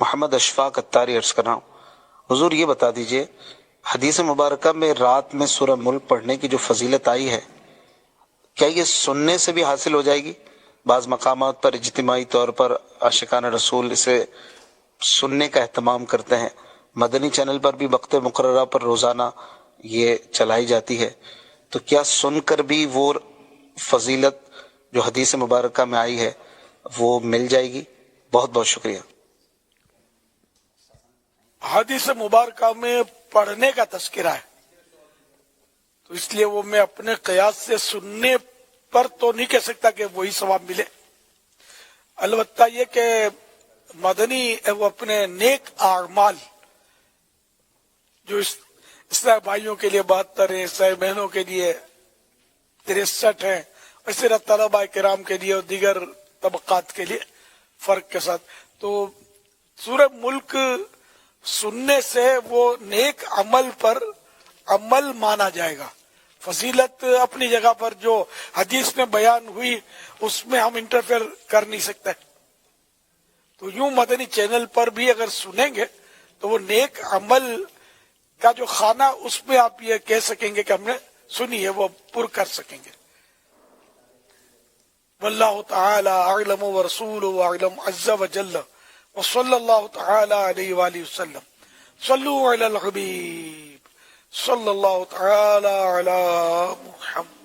محمد اشفاق اتاری عرض کر رہا ہوں، حضور یہ بتا دیجئے حدیث مبارکہ میں رات میں سورہ ملک پڑھنے کی جو فضیلت آئی ہے، کیا یہ سننے سے بھی حاصل ہو جائے گی؟ بعض مقامات پر اجتماعی طور پر عاشقان رسول اسے سننے کا اہتمام کرتے ہیں، مدنی چینل پر بھی وقت مقررہ پر روزانہ یہ چلائی جاتی ہے، تو کیا سن کر بھی وہ فضیلت جو حدیث مبارکہ میں آئی ہے وہ مل جائے گی؟ بہت بہت شکریہ۔ حدیث مبارکہ میں پڑھنے کا تذکرہ ہے، تو اس لیے وہ میں اپنے قیاس سے سننے پر تو نہیں کہہ سکتا کہ وہی ثواب ملے، البتہ یہ کہ مدنی وہ اپنے نیک اعمال جو اسلامی بھائیوں کے لیے 72 ہیں، اسلامی بہنوں کے لیے 63 ہیں، اسی طرح طلباء کرام کے لیے اور دیگر طبقات کے لیے فرق کے ساتھ، تو سورہ ملک سننے سے وہ نیک عمل پر عمل مانا جائے گا۔ فضیلت اپنی جگہ پر جو حدیث میں بیان ہوئی اس میں ہم انٹرفیئر کر نہیں سکتے، تو یوں مدنی چینل پر بھی اگر سنیں گے تو وہ نیک عمل کا جو خانہ اس میں آپ یہ کہہ سکیں گے کہ ہم نے سنی ہے، وہ پر کر سکیں گے۔ واللہ تعالی اعلم ورسولہ اعلم عز وجل، وصلی اللہ تعالی علیہ وآلہ وسلم۔ صلو علی الحبیب صلی اللہ تعالی علی محمد۔